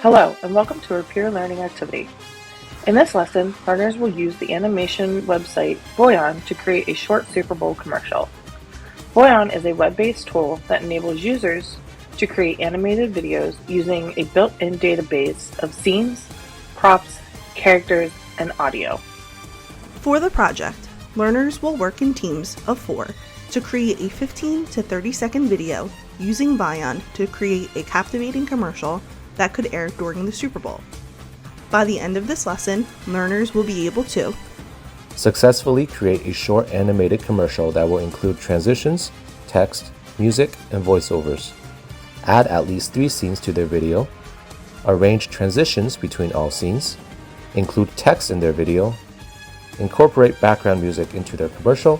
Hello, and welcome to our peer learning activity. In this lesson, learners will use the animation website Vyond to create a short Super Bowl commercial. Vyond is a web-based tool that enables users to create animated videos using a built-in database of scenes, props, characters, and audio. For the project, learners will work in teams of 4 to create a 15 to 30-second video using Vyond to create a captivating commercial that could air during the Super Bowl. By the end of this lesson, learners will be able to successfully create a short animated commercial that will include transitions, text, music, and voiceovers, add at least 3 scenes to their video, arrange transitions between all scenes, include text in their video, incorporate background music into their commercial,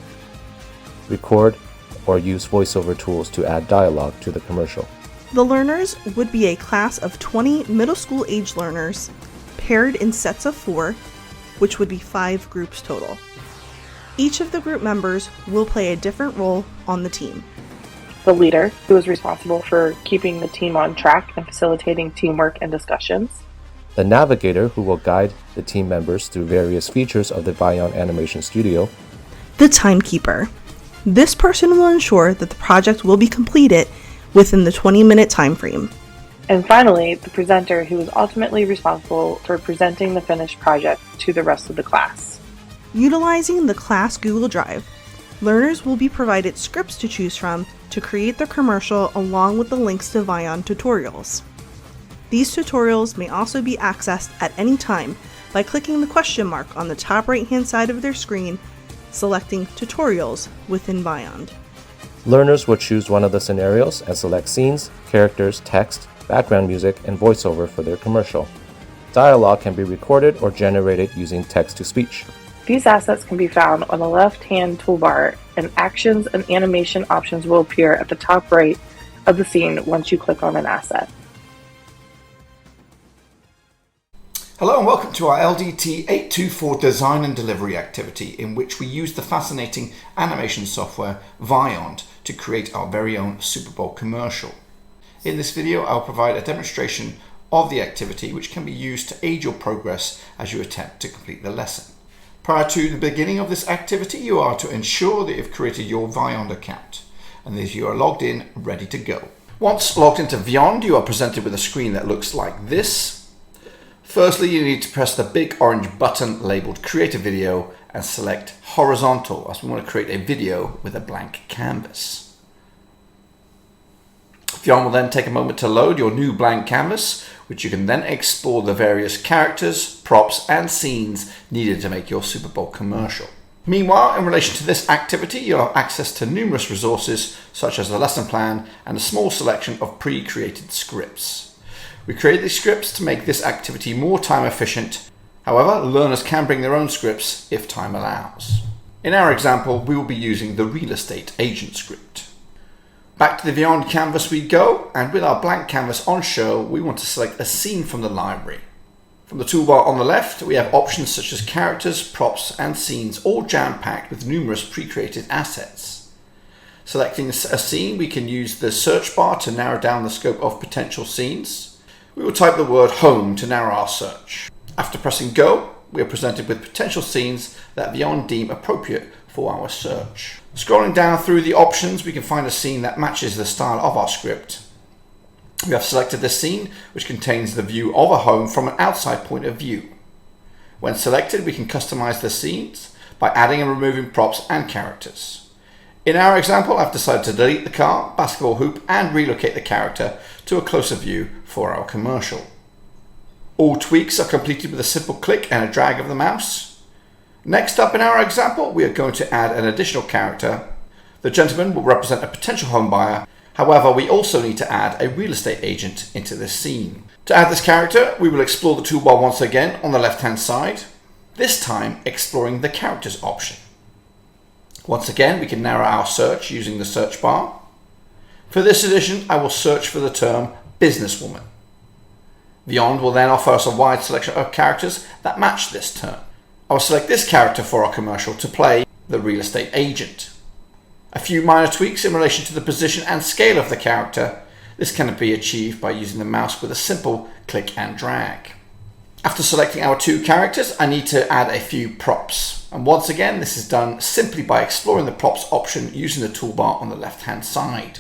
record or use voiceover tools to add dialogue to the commercial. The learners would be a class of 20 middle school age learners paired in sets of 4, which would be 5 groups total. Each of the group members will play a different role on the team. The leader, who is responsible for keeping the team on track and facilitating teamwork and discussions. The navigator, who will guide the team members through various features of the Vyond Animation Studio. The timekeeper. This person will ensure that the project will be completed within the 20-minute time frame. And finally, the presenter, who is ultimately responsible for presenting the finished project to the rest of the class. Utilizing the class Google Drive, learners will be provided scripts to choose from to create their commercial along with the links to Vyond tutorials. These tutorials may also be accessed at any time by clicking the question mark on the top right-hand side of their screen, selecting Tutorials within Vyond. Learners will choose one of the scenarios and select scenes, characters, text, background music, and voiceover for their commercial. Dialogue can be recorded or generated using text-to-speech. These assets can be found on the left-hand toolbar, and actions and animation options will appear at the top right of the scene once you click on an asset. Hello and welcome to our LDT 824 design and delivery activity, in which we use the fascinating animation software Vyond to create our very own Super Bowl commercial. In this video, I'll provide a demonstration of the activity which can be used to aid your progress as you attempt to complete the lesson. Prior to the beginning of this activity, you are to ensure that you've created your Vyond account and that you are logged in, ready to go. Once logged into Vyond, you are presented with a screen that looks like this. Firstly, you need to press the big orange button labeled Create a Video and select Horizontal, as we want to create a video with a blank canvas. Vyond will then take a moment to load your new blank canvas, which you can then explore the various characters, props, and scenes needed to make your Super Bowl commercial. Meanwhile, in relation to this activity, you'll have access to numerous resources, such as the lesson plan and a small selection of pre-created scripts. We created these scripts to make this activity more time efficient. However, learners can bring their own scripts if time allows. In our example, we will be using the real estate agent script. Back to the Vyond canvas we go, and with our blank canvas on show, we want to select a scene from the library. From the toolbar on the left, we have options such as characters, props, and scenes, all jam-packed with numerous pre-created assets. Selecting a scene, we can use the search bar to narrow down the scope of potential scenes. We will type the word home to narrow our search. After pressing go, we are presented with potential scenes that Vyond deem appropriate for our search. Scrolling down through the options, we can find a scene that matches the style of our script. We have selected the scene, which contains the view of a home from an outside point of view. When selected, we can customize the scenes by adding and removing props and characters. In our example, I've decided to delete the car, basketball hoop, and relocate the character to a closer view for our commercial. All tweaks are completed with a simple click and a drag of the mouse. Next up in our example, we are going to add an additional character. The gentleman will represent a potential home buyer. However, we also need to add a real estate agent into this scene. To add this character, we will explore the toolbar once again on the left-hand side, this time exploring the characters option. Once again, we can narrow our search using the search bar. For this edition, I will search for the term businesswoman. Vyond will then offer us a wide selection of characters that match this term. I will select this character for our commercial to play the real estate agent. A few minor tweaks in relation to the position and scale of the character, This can be achieved by using the mouse with a simple click and drag. After selecting our two characters, I need to add a few props. And once again, this is done simply by exploring the props option using the toolbar on the left-hand side.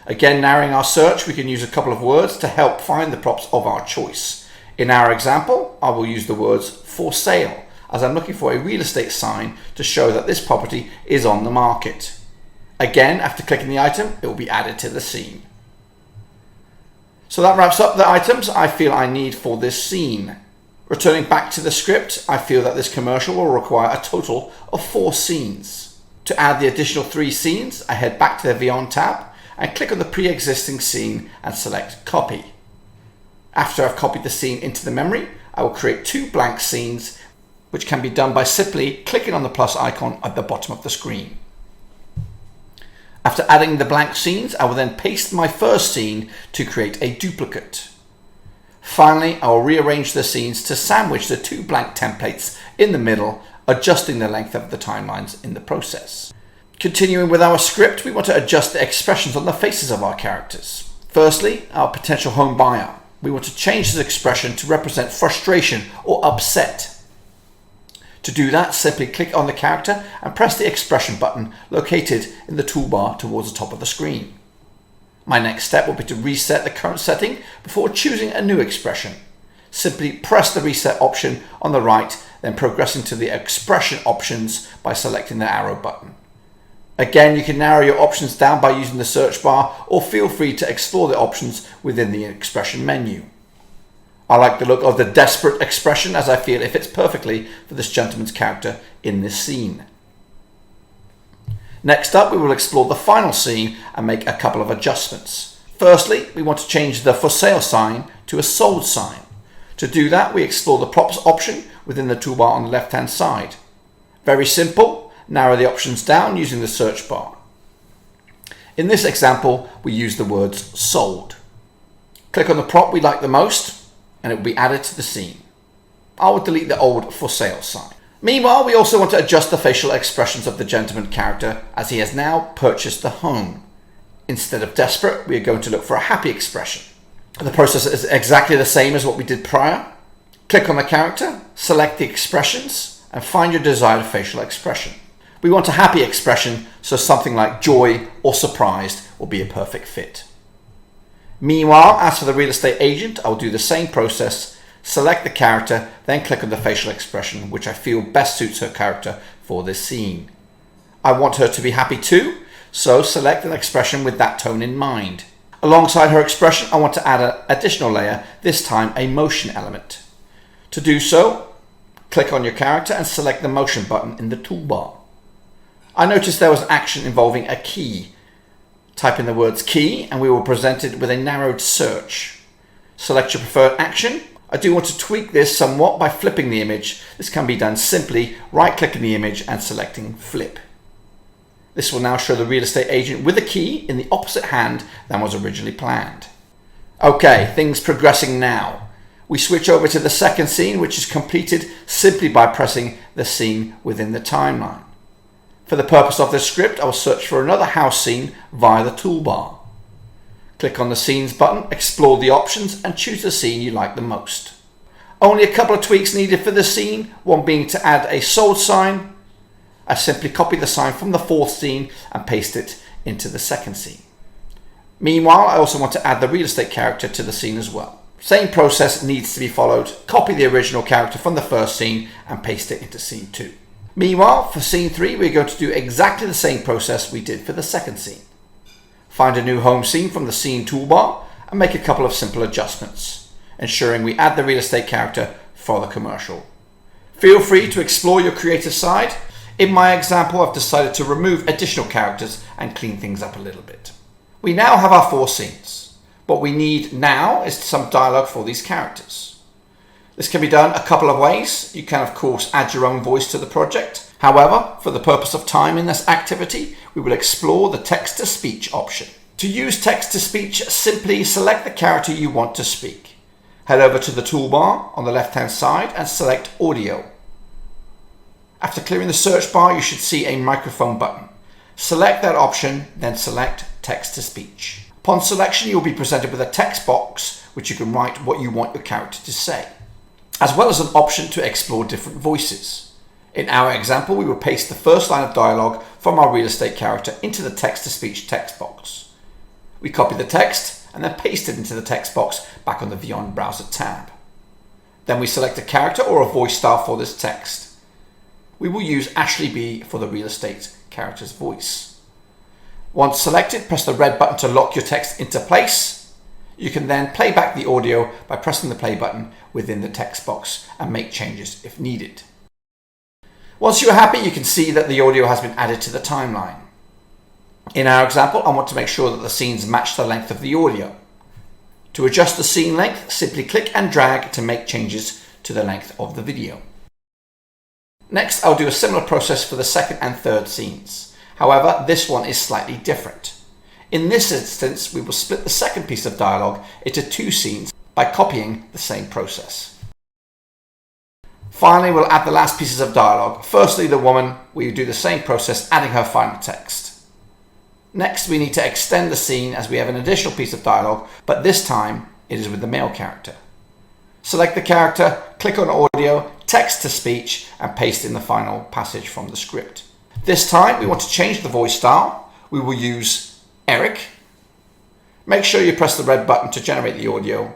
Again, narrowing our search, we can use a couple of words to help find the props of our choice. In our example, I will use the words for sale, as I'm looking for a real estate sign to show that this property is on the market. Again, after clicking the item, it will be added to the scene. So that wraps up the items I feel I need for this scene. Returning back to the script, I feel that this commercial will require a total of 4 scenes. To add the additional 3 scenes, I head back to the Vyond tab and click on the pre-existing scene and select copy. After I've copied the scene into the memory, I will create 2 blank scenes, which can be done by simply clicking on the plus icon at the bottom of the screen. After adding the blank scenes, I will then paste my first scene to create a duplicate. Finally, I will rearrange the scenes to sandwich the 2 blank templates in the middle, adjusting the length of the timelines in the process. Continuing with our script, we want to adjust the expressions on the faces of our characters. Firstly, our potential home buyer. We want to change his expression to represent frustration or upset. To do that, simply click on the character and press the expression button located in the toolbar towards the top of the screen. My next step will be to reset the current setting before choosing a new expression. Simply press the reset option on the right, then progressing to the expression options by selecting the arrow button. Again, you can narrow your options down by using the search bar, or feel free to explore the options within the expression menu. I like the look of the desperate expression, as I feel it fits perfectly for this gentleman's character in this scene. Next up, we will explore the final scene and make a couple of adjustments. Firstly, we want to change the for sale sign to a sold sign. To do that, we explore the props option within the toolbar on the left-hand side. Very simple, narrow the options down using the search bar. In this example, we use the words sold. Click on the prop we like the most, and it will be added to the scene. I will delete the old for sale sign. Meanwhile, we also want to adjust the facial expressions of the gentleman character, as he has now purchased the home. Instead of desperate, we are going to look for a happy expression. The process is exactly the same as what we did prior. Click on the character, select the expressions, and find your desired facial expression. We want a happy expression, so something like joy or surprised will be a perfect fit. Meanwhile, as for the real estate agent, I'll do the same process, select the character, then click on the facial expression, which I feel best suits her character for this scene. I want her to be happy too, so select an expression with that tone in mind. Alongside her expression, I want to add an additional layer, this time a motion element. To do so, click on your character and select the motion button in the toolbar. I noticed there was action involving a key. Type in the words key and we were presented with a narrowed search. Select your preferred action. I do want to tweak this somewhat by flipping the image. This can be done simply right-clicking the image and selecting flip. This will now show the real estate agent with a key in the opposite hand than was originally planned. Okay, things progressing now. We switch over to the second scene, which is completed simply by pressing the scene within the timeline. For the purpose of this script, I will search for another house scene via the toolbar. Click on the Scenes button, explore the options, and choose the scene you like the most. Only a couple of tweaks needed for this scene, one being to add a sold sign. I simply copy the sign from the fourth scene and paste it into the second scene. Meanwhile, I also want to add the real estate character to the scene as well. Same process needs to be followed. Copy the original character from the first scene and paste it into scene 2. Meanwhile, for scene 3, we're going to do exactly the same process we did for the second scene. Find a new home scene from the scene toolbar and make a couple of simple adjustments, ensuring we add the real estate character for the commercial. Feel free to explore your creative side. In my example, I've decided to remove additional characters and clean things up a little bit. We now have our 4 scenes. What we need now is some dialogue for these characters. This can be done a couple of ways. You can, of course, add your own voice to the project. However, for the purpose of time in this activity, we will explore the text-to-speech option. To use text-to-speech, simply select the character you want to speak. Head over to the toolbar on the left-hand side and select Audio. After clearing the search bar, you should see a microphone button. Select that option, then select text-to-speech. Upon selection, you'll be presented with a text box which you can write what you want your character to say, as well as an option to explore different voices. In our example, we will paste the first line of dialogue from our real estate character into the text-to-speech text box. We copy the text and then paste it into the text box back on the Vyond browser tab. Then we select a character or a voice style for this text. We will use Ashley B for the real estate character's voice. Once selected, press the red button to lock your text into place. You can then play back the audio by pressing the play button within the text box and make changes if needed. Once you are happy, you can see that the audio has been added to the timeline. In our example, I want to make sure that the scenes match the length of the audio. To adjust the scene length, simply click and drag to make changes to the length of the video. Next, I'll do a similar process for the second and third scenes. However, this one is slightly different. In this instance, we will split the second piece of dialogue into 2 scenes by copying the same process. Finally, we'll add the last pieces of dialogue. Firstly, the woman, we do the same process, adding her final text. Next, we need to extend the scene as we have an additional piece of dialogue, but this time it is with the male character. Select the character, click on audio, text to speech, and paste in the final passage from the script. This time, we want to change the voice style. We will use Eric. Make sure you press the red button to generate the audio,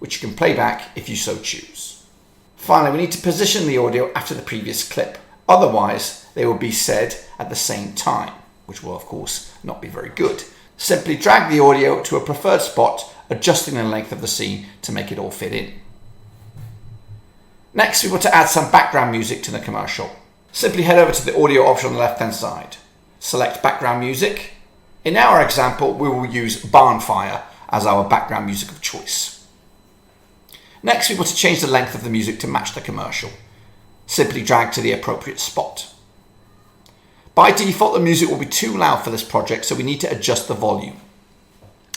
which you can play back if you so choose. Finally, we need to position the audio after the previous clip. Otherwise, they will be said at the same time, which will of course not be very good. Simply drag the audio to a preferred spot, adjusting the length of the scene to make it all fit in. Next, we want to add some background music to the commercial. Simply head over to the audio option on the left hand side. Select background music. In our example, we will use Barn Fire as our background music of choice. Next, we want to change the length of the music to match the commercial. Simply drag to the appropriate spot. By default, the music will be too loud for this project, so we need to adjust the volume.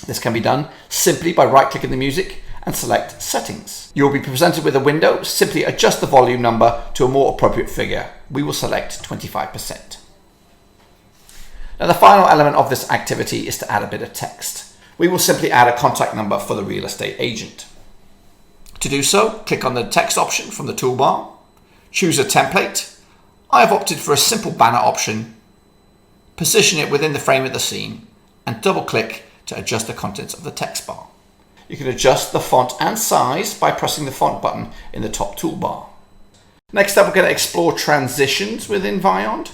This can be done simply by right-clicking the music and select Settings. You will be presented with a window. Simply adjust the volume number to a more appropriate figure. We will select 25%. Now, the final element of this activity is to add a bit of text. We will simply add a contact number for the real estate agent. To do so, click on the text option from the toolbar, choose a template. I have opted for a simple banner option, position it within the frame of the scene, and double click to adjust the contents of the text bar. You can adjust the font and size by pressing the font button in the top toolbar. Next up, we're going to explore transitions within Vyond.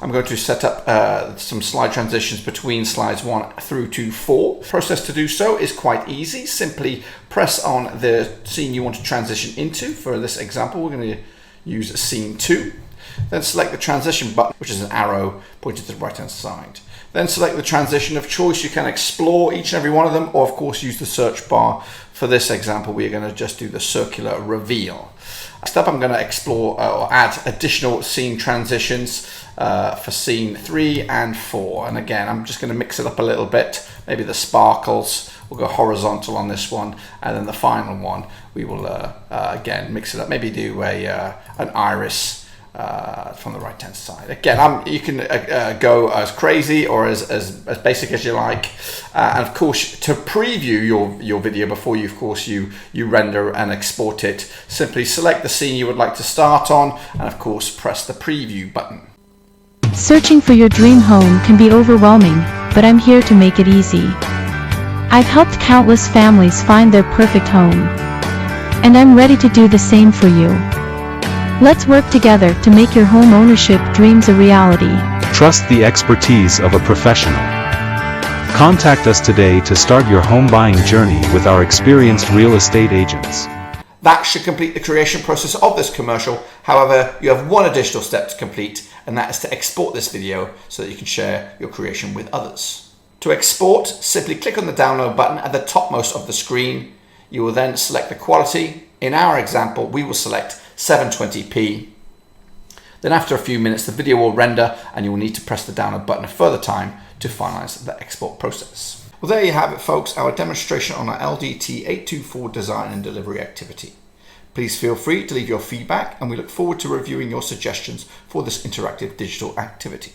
I'm going to set up some slide transitions between slides 1 through to 4. The process to do so is quite easy. Simply press on the scene you want to transition into. For this example, we're going to use scene 2. Then select the transition button, which is an arrow pointed to the right hand side. Then select the transition of choice. You can explore each and every one of them, or of course use the search bar. For this example, we are going to just do the circular reveal. Next up, I'm going to explore or add additional scene transitions for scene 3 and 4. And again, I'm just going to mix it up a little bit. Maybe the sparkles, we'll go horizontal on this one, and then the final one, we will again mix it up. Maybe do an iris from the right hand side. Again, you can go as crazy or as basic as you like, and of course to preview your video before you render and export it, simply select the scene you would like to start on and of course press the preview button. Searching for your dream home can be overwhelming, but I'm here to make it easy. I've helped countless families find their perfect home, and I'm ready to do the same for you. Let's work together to make your home ownership dreams a reality. Trust the expertise of a professional. Contact us today to start your home buying journey with our experienced real estate agents. That should complete the creation process of this commercial. However, you have one additional step to complete, and that is to export this video so that you can share your creation with others. To export, simply click on the download button at the topmost of the screen. You will then select the quality. In our example, we will select 720p. Then after a few minutes, the video will render and you will need to press the download button a further time to finalize the export process. Well, there you have it, folks, our demonstration on our LDT 824 design and delivery activity. Please feel free to leave your feedback and we look forward to reviewing your suggestions for this interactive digital activity.